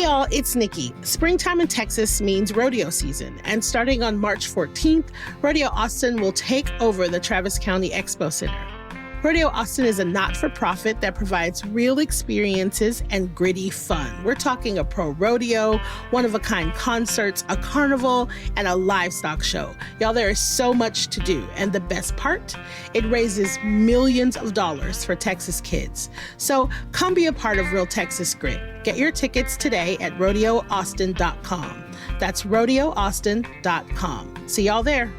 y'all, it's Nikki. Springtime in Texas means rodeo season, and starting on March 14th, Rodeo Austin will take over the Travis County Expo Center. Rodeo Austin is a not-for-profit that provides real experiences and gritty fun. We're talking a pro rodeo, one-of-a-kind concerts, a carnival, and a livestock show. Y'all, there is so much to do, and the best part? It raises millions of dollars for Texas kids. So come be a part of Real Texas Grit. Get your tickets today at rodeoaustin.com. That's rodeoaustin.com. See y'all there.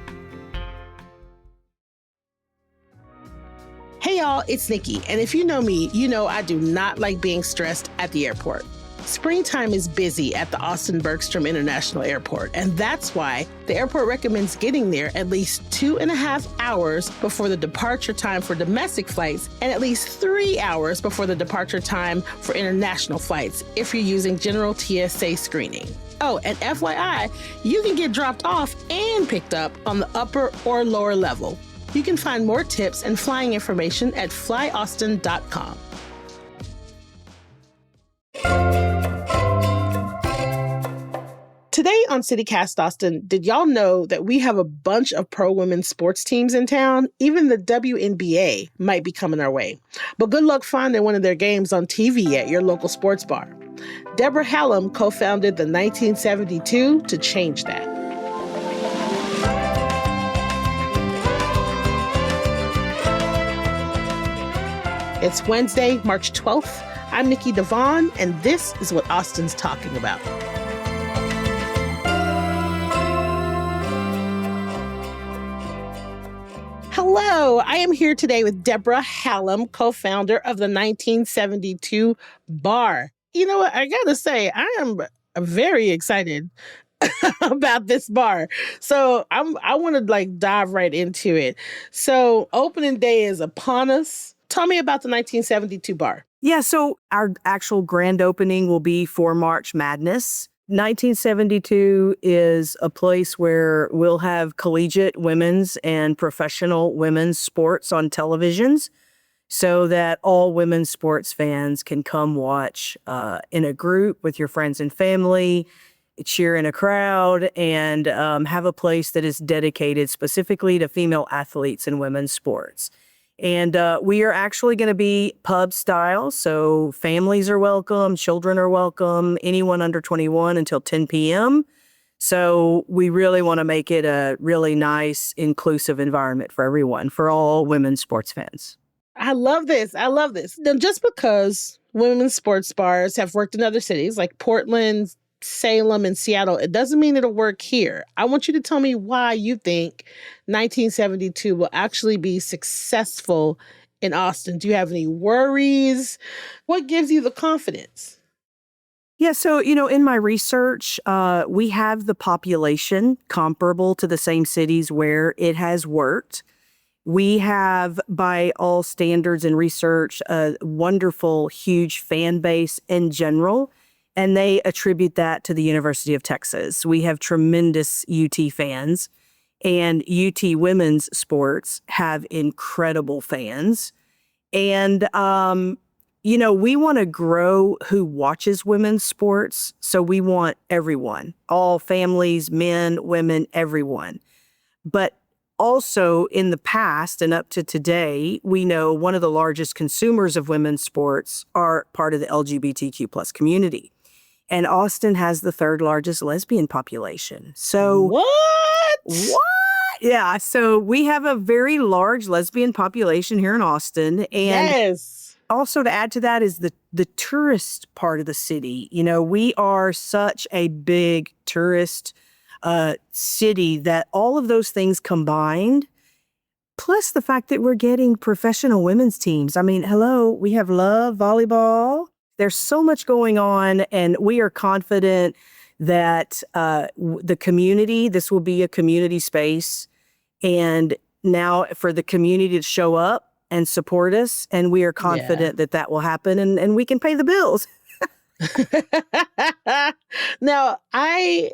Hey y'all, it's Nikki, and if you know me, you know I do not like being stressed at the airport. Springtime is busy at the Austin Bergstrom International Airport, and that's why the airport recommends getting there at least 2.5 hours before the departure time for domestic flights and at least 3 hours before the departure time for international flights if you're using general TSA screening. Oh, and FYI, you can get dropped off and picked up on the upper or lower level. You can find more tips and flying information at flyaustin.com. Today on CityCast Austin, did y'all know that we have a bunch of pro women's sports teams in town? Even the WNBA might be coming our way. But good luck finding one of their games on TV at your local sports bar. Deborah Hallam co-founded the 1972 to change that. It's Wednesday, March 12th. I'm Nikki Devon, and this is what Austin's talking about. Hello, I am here today with Deborah Hallam, co-founder of the 1972 Bar. You know what? I gotta say, I am very excited about this bar. So I want to dive right into it. So opening day is upon us. Tell me about the 1972 bar. Yeah, so our actual grand opening will be for March Madness. 1972 is a place where we'll have collegiate women's and professional women's sports on televisions so that all women's sports fans can come watch in a group with your friends and family, cheer in a crowd, and have a place that is dedicated specifically to female athletes in women's sports. And we are actually going to be pub style, so families are welcome, children are welcome, anyone under 21 until 10 p.m. So we really want to make it a really nice, inclusive environment for everyone, for all women's sports fans. I love this. I love this. Now, just because women's sports bars have worked in other cities like Portland, Salem, and Seattle, it doesn't mean it'll work here. I want you to tell me why you think 1972 will actually be successful in Austin. Do you have any worries? What gives you the confidence? Yeah, so, in my research, we have the population comparable to the same cities where it has worked. We have, by all standards and research, a wonderful, huge fan base in general. And they attribute that to the University of Texas. We have tremendous UT fans, and UT women's sports have incredible fans. And, we want to grow who watches women's sports. So we want everyone, all families, men, women, everyone. But also in the past and up to today, we know one of the largest consumers of women's sports are part of the LGBTQ plus community. And Austin has the third largest lesbian population. So What? Yeah. So we have a very large lesbian population here in Austin. And yes. Also to add to that is the tourist part of the city. We are such a big tourist city that all of those things combined, plus the fact that we're getting professional women's teams. I mean, hello, we have Love Volleyball. There's so much going on, and we are confident that the community, this will be a community space, and now for the community to show up and support us, and we are confident that will happen, and we can pay the bills. Now, I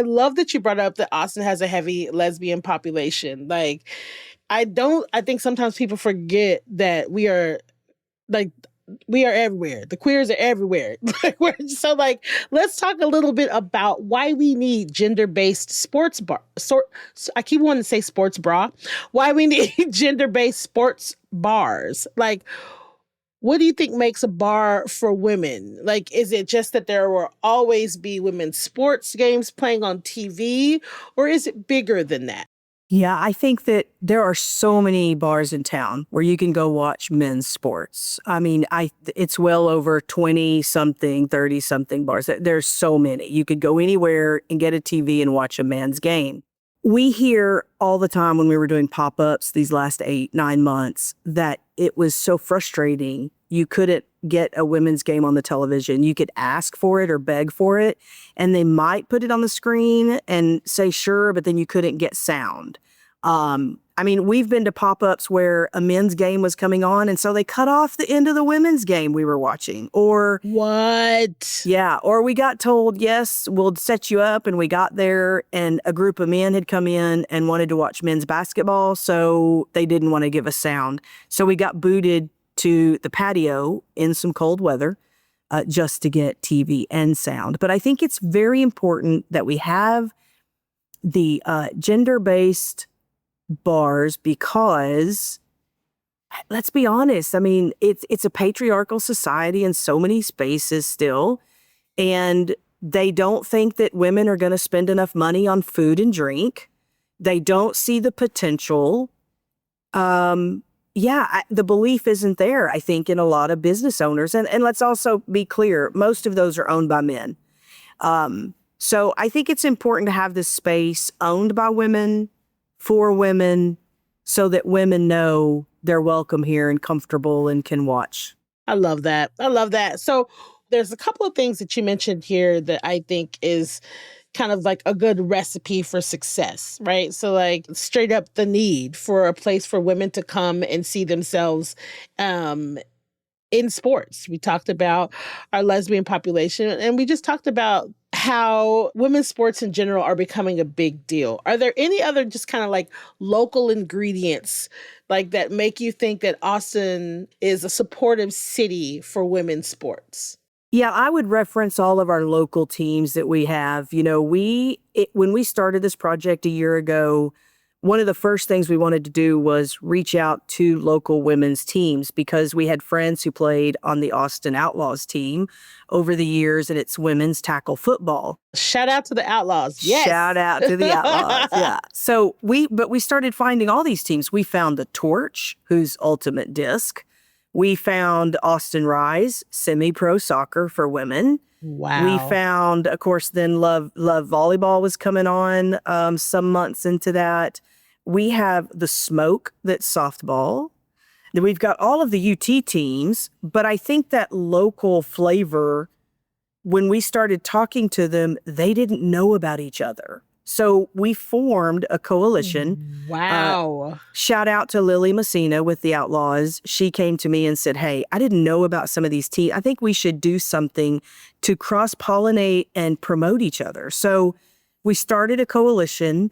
love that you brought up that Austin has a heavy lesbian population. I think sometimes people forget that we are we are everywhere. The queers are everywhere. So like, let's talk a little bit about why we need gender-based sports bar. I keep wanting to say sports bra. Why we need gender-based sports bars. Like, what do you think makes a bar for women? Like, is it just that there will always be women's sports games playing on TV, or is it bigger than that? Yeah, I think that there are so many bars in town where you can go watch men's sports. I mean, it's well over 20-something, 30-something bars. There's so many. You could go anywhere and get a TV and watch a men's game. We hear all the time when we were doing pop-ups these last 8-9 months that it was so frustrating. You couldn't get a women's game on the television. You could ask for it or beg for it, and they might put it on the screen and say sure, but then you couldn't get sound. I mean, we've been to pop-ups where a men's game was coming on, and so they cut off the end of the women's game we were watching. Or what? Yeah, or we got told, yes, we'll set you up, and we got there, and a group of men had come in and wanted to watch men's basketball, so they didn't want to give us sound. So we got booted to the patio in some cold weather just to get TV and sound. But I think it's very important that we have the gender-based bars because, let's be honest, I mean, it's a patriarchal society in so many spaces still, and they don't think that women are going to spend enough money on food and drink. They don't see the potential. The belief isn't there, I think, in a lot of business owners. And let's also be clear, most of those are owned by men. So I think it's important to have this space owned by women, for women, so that women know they're welcome here and comfortable and can watch. I love that. I love that. So there's a couple of things that you mentioned here that I think is kind of like a good recipe for success, right? So like straight up the need for a place for women to come and see themselves in sports. We talked about our lesbian population, and we just talked about how women's sports in general are becoming a big deal. Are there any other just kind of like local ingredients like that make you think that Austin is a supportive city for women's sports? Yeah, I would reference all of our local teams that we have. You know, when we started this project a year ago, one of the first things we wanted to do was reach out to local women's teams because we had friends who played on the Austin Outlaws team over the years, and it's women's tackle football. Shout out to the Outlaws. Yes. Shout out to the Outlaws. Yeah. So we started finding all these teams. We found the Torch, who's Ultimate Disc. We found Austin Rise, semi-pro soccer for women. Wow. We found, of course, then Love Volleyball was coming on some months into that. We have the Smoke, that's softball. Then we've got all of the UT teams, but I think that local flavor, when we started talking to them, they didn't know about each other. So we formed a coalition. Wow. Shout out to Lily Messina with the Outlaws. She came to me and said, hey, I didn't know about some of these teams. I think we should do something to cross-pollinate and promote each other. So we started a coalition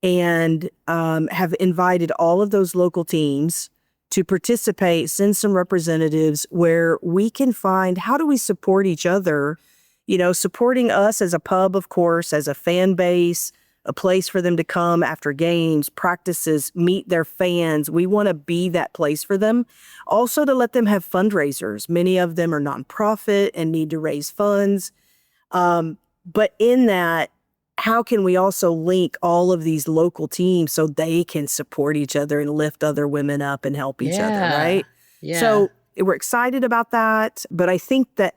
and have invited all of those local teams to participate, send some representatives where we can find how do we support each other, you know, supporting us as a pub, of course, as a fan base, a place for them to come after games, practices, meet their fans. We want to be that place for them. Also to let them have fundraisers. Many of them are nonprofit and need to raise funds. But in that, how can we also link all of these local teams so they can support each other and lift other women up and help each other, right? Yeah. So we're excited about that. But I think that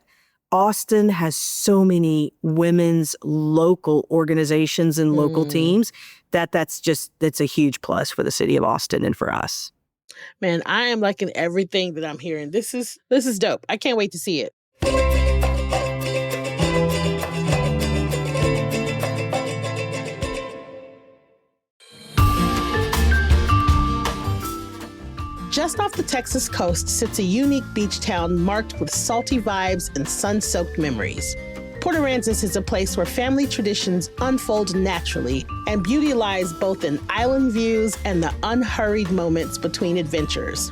Austin has so many women's local organizations and local teams that's a huge plus for the city of Austin and for us. Man, I am liking everything that I'm hearing. This is dope. I can't wait to see it. Just off the Texas coast sits a unique beach town marked with salty vibes and sun-soaked memories. Port Aransas is a place where family traditions unfold naturally, and beauty lies both in island views and the unhurried moments between adventures.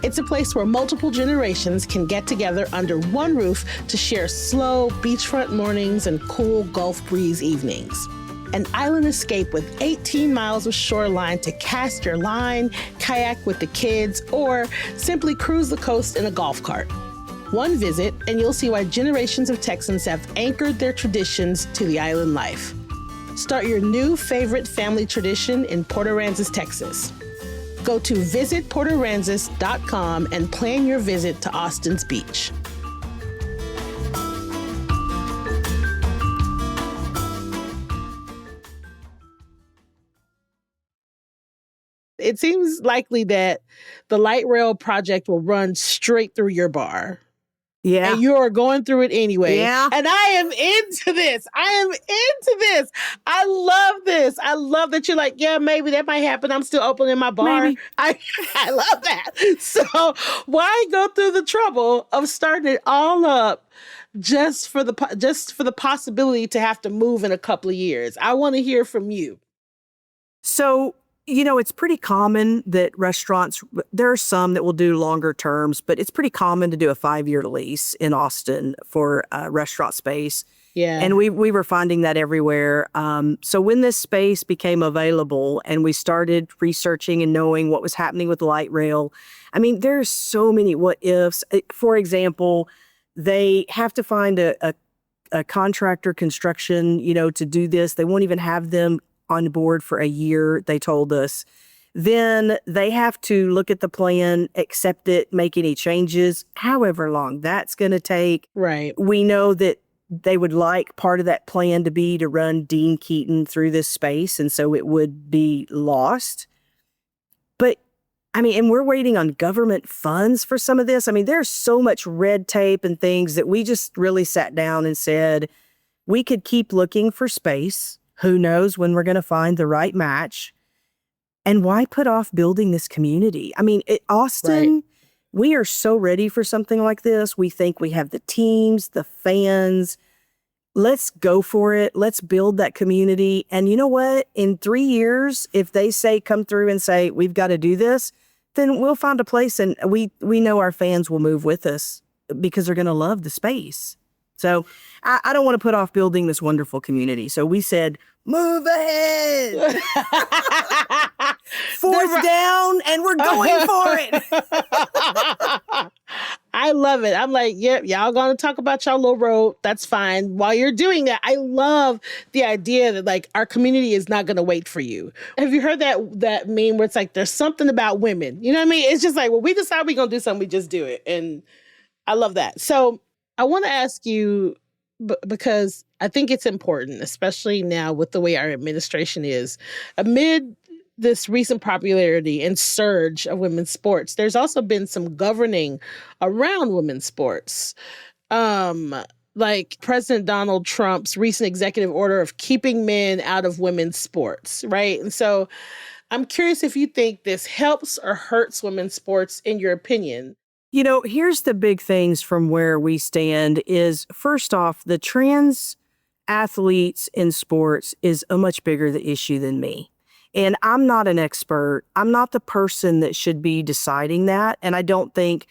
It's a place where multiple generations can get together under one roof to share slow beachfront mornings and cool Gulf breeze evenings. An island escape with 18 miles of shoreline to cast your line, kayak with the kids, or simply cruise the coast in a golf cart. One visit, and you'll see why generations of Texans have anchored their traditions to the island life. Start your new favorite family tradition in Port Aransas, Texas. Go to visitportaransas.com and plan your visit to Austin's beach. It seems likely that the light rail project will run straight through your bar. Yeah. And you are going through it anyway. Yeah. And I am into this. I love this. I love that you're like, yeah, maybe that might happen. I'm still opening my bar. Maybe. I love that. So why go through the trouble of starting it all up just for the possibility to have to move in a couple of years? I want to hear from you. So, it's pretty common that restaurants, there are some that will do longer terms, but it's pretty common to do a 5-year lease in Austin for restaurant space. Yeah. And we were finding that everywhere. So when this space became available and we started researching and knowing what was happening with light rail, I mean, there's so many what ifs. For example, they have to find a contractor construction, to do this. They won't even have them on board for a year, they told us. Then they have to look at the plan, accept it, make any changes, however long that's going to take. Right. We know that they would like part of that plan to be to run Dean Keaton through this space, and so it would be lost. But, and we're waiting on government funds for some of this. There's so much red tape and things that we just really sat down and said, we could keep looking for space. Who knows when we're going to find the right match? And why put off building this community? Austin, right. We are so ready for something like this. We think we have the teams, the fans. Let's go for it. Let's build that community. And you know what? In 3 years, if they come through and say, we've got to do this, then we'll find a place, and we know our fans will move with us because they're going to love the space. So I don't want to put off building this wonderful community. So we said, move ahead. Fourth down, and we're going for it. I love it. I'm like, yep, y'all going to talk about y'all little road. That's fine. While you're doing that, I love the idea that our community is not going to wait for you. Have you heard that meme where it's like, there's something about women? You know what I mean? It's just like, well, we decide we're going to do something, we just do it. And I love that. So I want to ask you, because I think it's important, especially now with the way our administration is, amid this recent popularity and surge of women's sports, there's also been some governing around women's sports. Like President Donald Trump's recent executive order of keeping men out of women's sports, right? And so I'm curious if you think this helps or hurts women's sports, in your opinion. Here's the big things from where we stand is, first off, the trans athletes in sports is a much bigger issue than me. And I'm not an expert. I'm not the person that should be deciding that. And I don't think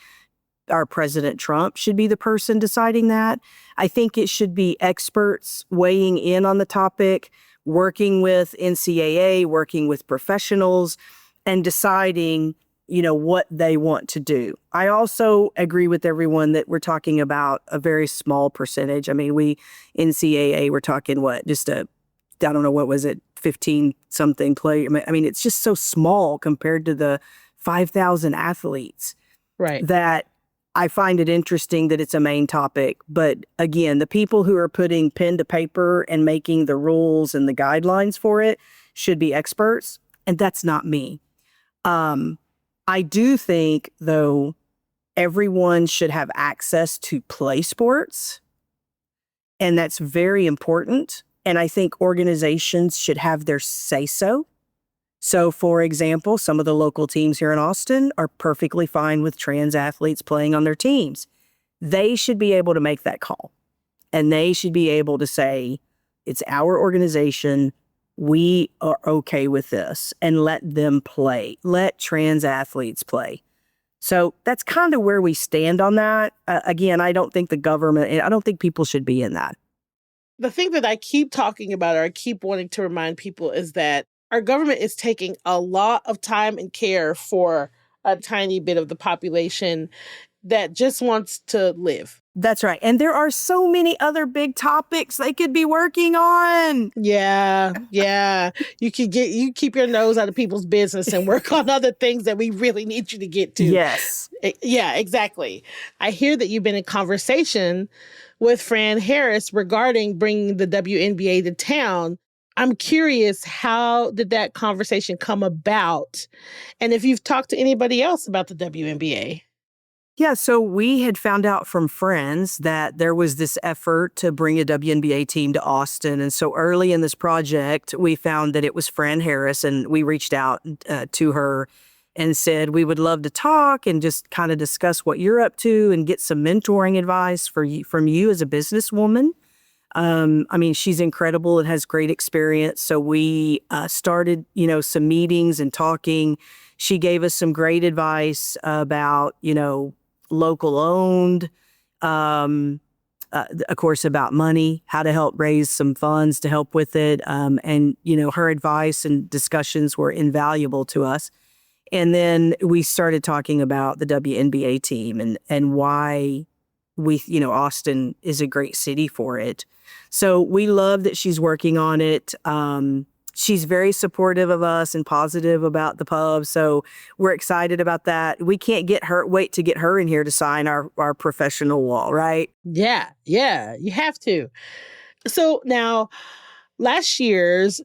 our President Trump should be the person deciding that. I think it should be experts weighing in on the topic, working with NCAA, working with professionals, and deciding what they want to do. I also agree with everyone that we're talking about a very small percentage. NCAA, we're talking I don't know, what was it, 15 something play. It's just so small compared to the 5,000 athletes. Right. That I find it interesting that it's a main topic. But again, the people who are putting pen to paper and making the rules and the guidelines for it should be experts. And that's not me. I do think, though, everyone should have access to play sports, and that's very important. And I think organizations should have their say-so. So, for example, some of the local teams here in Austin are perfectly fine with trans athletes playing on their teams. They should be able to make that call, and they should be able to say, it's our organization. We are okay with this, and let them play. Let trans athletes play. So that's kind of where we stand on that. Again, I don't think I don't think people should be in that. The thing that I keep talking about, or I keep wanting to remind people, is that our government is taking a lot of time and care for a tiny bit of the population that just wants to live. That's right. And there are so many other big topics they could be working on. Yeah. You keep your nose out of people's business and work on other things that we really need you to get to. Yes. Yeah, exactly. I hear that you've been in conversation with Fran Harris regarding bringing the WNBA to town. I'm curious, how did that conversation come about? And if you've talked to anybody else about the WNBA. Yeah, so we had found out from friends that there was this effort to bring a WNBA team to Austin. And so early in this project, we found that it was Fran Harris, and we reached out to her and said, we would love to talk and just kind of discuss what you're up to and get some mentoring advice from you as a businesswoman. I mean, she's incredible and has great experience. So we started, some meetings and talking. She gave us some great advice about, local owned, of course, about money, how to help raise some funds to help with it. And her advice and discussions were invaluable to us. And then we started talking about the WNBA team and why Austin is a great city for it. So we love that she's working on it. She's very supportive of us and positive about the pub. So we're excited about that. We can't wait to get her in here to sign our professional wall, right? Yeah, you have to. So now, last year's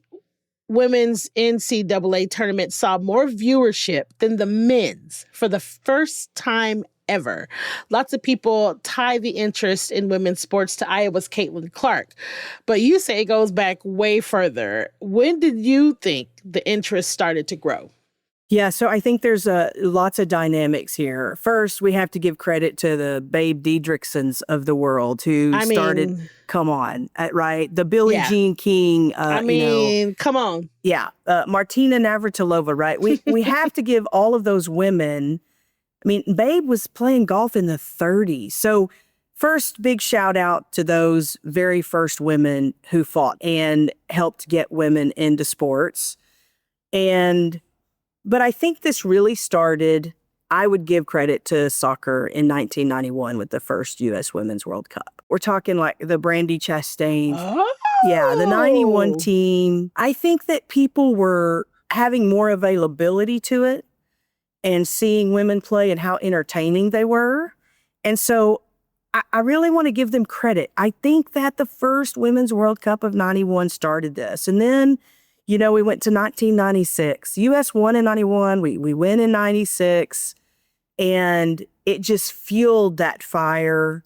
women's NCAA tournament saw more viewership than the men's for the first time ever. Lots of people tie the interest in women's sports to Iowa's Caitlin Clark, but you say it goes back way further. When did you think the interest started to grow? Yeah, so I think there's lots of dynamics here. First, we have to give credit to the Babe Diedrichsons of the world who started, come on, right? The Billie Jean King. Come on. Yeah, Martina Navratilova, right? We have to give all of those women. I mean, Babe was playing golf in the 30s. So first, big shout out to those very first women who fought and helped get women into sports. But I think this really started, I would give credit to soccer in 1991 with the first U.S. Women's World Cup. We're talking like the Brandi Chastain. Oh. Yeah, the 91 team. I think that people were having more availability to it and seeing women play and how entertaining they were. And so I really want to give them credit. I think that the first Women's World Cup of 91 started this. And then, we went to 1996. U.S. won in 91. We win in 96. And it just fueled that fire.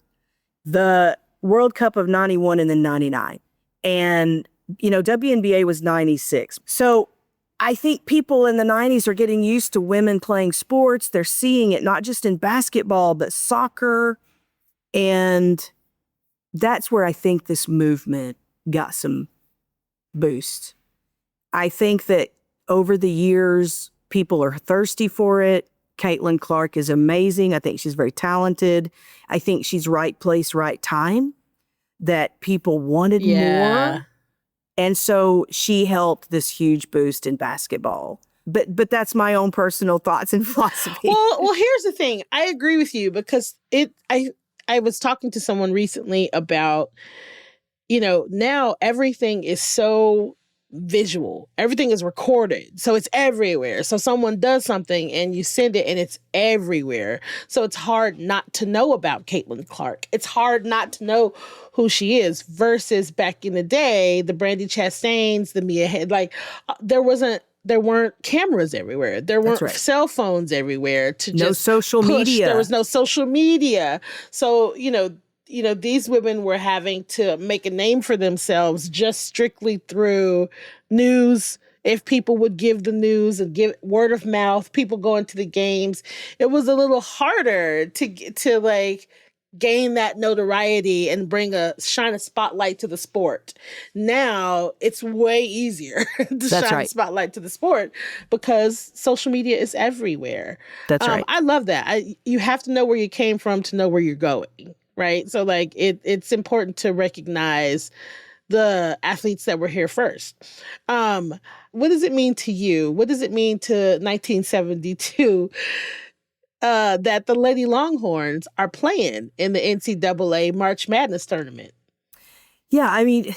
The World Cup of 91 and then 99. And, WNBA was 96. So I think people in the 90s are getting used to women playing sports. They're seeing it not just in basketball, but soccer. And that's where I think this movement got some boost. I think that over the years, people are thirsty for it. Caitlin Clark is amazing. I think she's very talented. I think she's right place, right time, that people wanted more. And so she helped this huge boost in basketball. But that's my own personal thoughts and philosophy. Well, here's the thing. I agree with you because I was talking to someone recently about, now everything is so visual. Everything is recorded. So it's everywhere. So someone does something and you send it and it's everywhere. So it's hard not to know about Caitlin Clark. It's hard not to know who she is versus back in the day, the Brandi Chastains, the Mia Hamm, there weren't cameras everywhere. There weren't cell phones everywhere no social media. There was no social media. So, these women were having to make a name for themselves just strictly through news. If people would give the news and give word of mouth, people going to the games, it was a little harder to gain that notoriety and shine a spotlight to the sport. Now it's way easier to shine a spotlight to the sport because social media is everywhere. That's right. I love that. You have to know where you came from to know where you're going, right? So like it's important to recognize the athletes that were here first. What does it mean to you? What does it mean to 1972 that the Lady Longhorns are playing in the NCAA March Madness tournament? Yeah, I mean,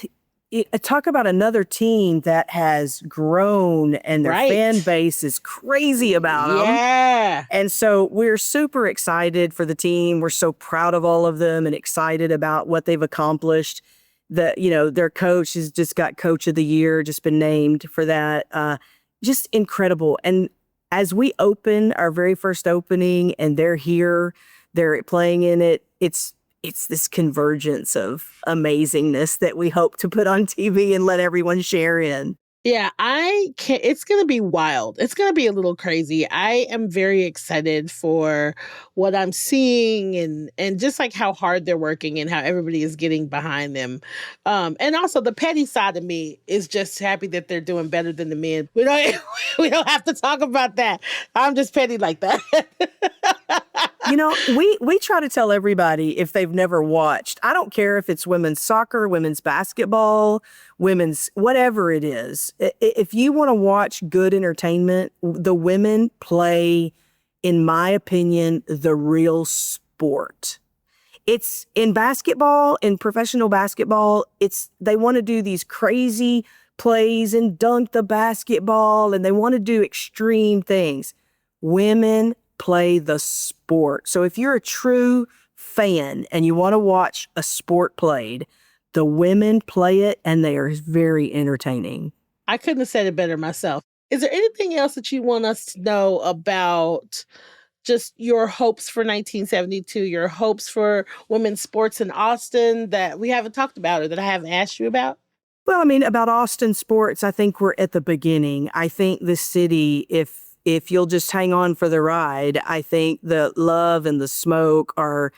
talk about another team that has grown and their fan base is crazy about them. Yeah. And so we're super excited for the team. We're so proud of all of them and excited about what they've accomplished. Their coach has just got Coach of the Year, just been named for that. Just incredible. And as we open our very first opening and they're here, they're playing in it, it's this convergence of amazingness that we hope to put on TV and let everyone share in. Yeah, it's going to be wild. It's going to be a little crazy. I am very excited for what I'm seeing and just like how hard they're working and how everybody is getting behind them. And also the petty side of me is just happy that they're doing better than the men. We don't have to talk about that. I'm just petty like that. We try to tell everybody if they've never watched, I don't care if it's women's soccer, women's basketball, women's whatever it is. If you want to watch good entertainment, the women play, in my opinion, the real sport. It's in basketball, in professional basketball, they want to do these crazy plays and dunk the basketball and they want to do extreme things. Women play the sport. So if you're a true fan and you want to watch a sport played, the women play it and they are very entertaining. I couldn't have said it better myself. Is there anything else that you want us to know about just your hopes for 1972, your hopes for women's sports in Austin that we haven't talked about or that I haven't asked you about? Well, I mean, about Austin sports, I think we're at the beginning. I think this city, if you'll just hang on for the ride, I think the love and the smoke are,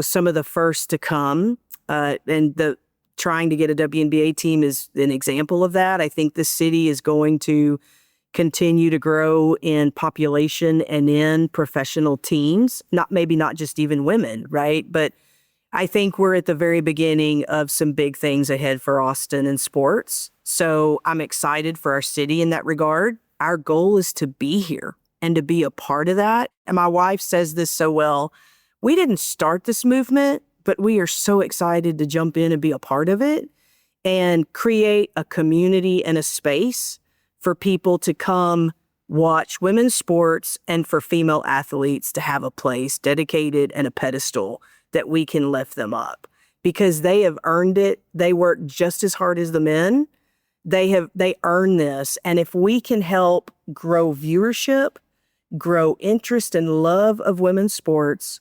some of the first to come. And the trying to get a WNBA team is an example of that. I think the city is going to continue to grow in population and in professional teams, maybe not just even women, right? But I think we're at the very beginning of some big things ahead for Austin in sports. So I'm excited for our city in that regard. Our goal is to be here and to be a part of that. And my wife says this so well. We didn't start this movement, but we are so excited to jump in and be a part of it and create a community and a space for people to come watch women's sports and for female athletes to have a place dedicated and a pedestal that we can lift them up because they have earned it. They work just as hard as the men. They earn this. And if we can help grow viewership, grow interest and love of women's sports,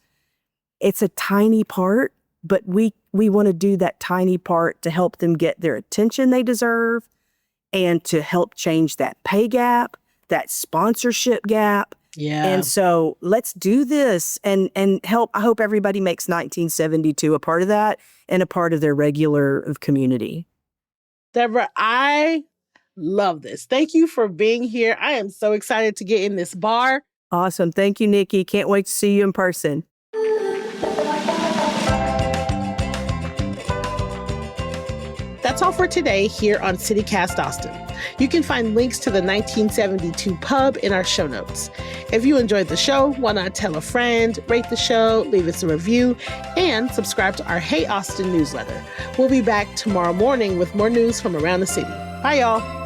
it's a tiny part, but we want to do that tiny part to help them get their attention they deserve and to help change that pay gap, that sponsorship gap. Yeah. And so let's do this and help. I hope everybody makes 1972 a part of that and a part of their regular community. Deborah, I love this. Thank you for being here. I am so excited to get in this bar. Awesome. Thank you, Nikki. Can't wait to see you in person. That's all for today here on CityCast Austin. You can find links to the 1972 pub in our show notes. If you enjoyed the show, why not tell a friend, rate the show, leave us a review, and subscribe to our Hey Austin newsletter. We'll be back tomorrow morning with more news from around the city. Bye, y'all.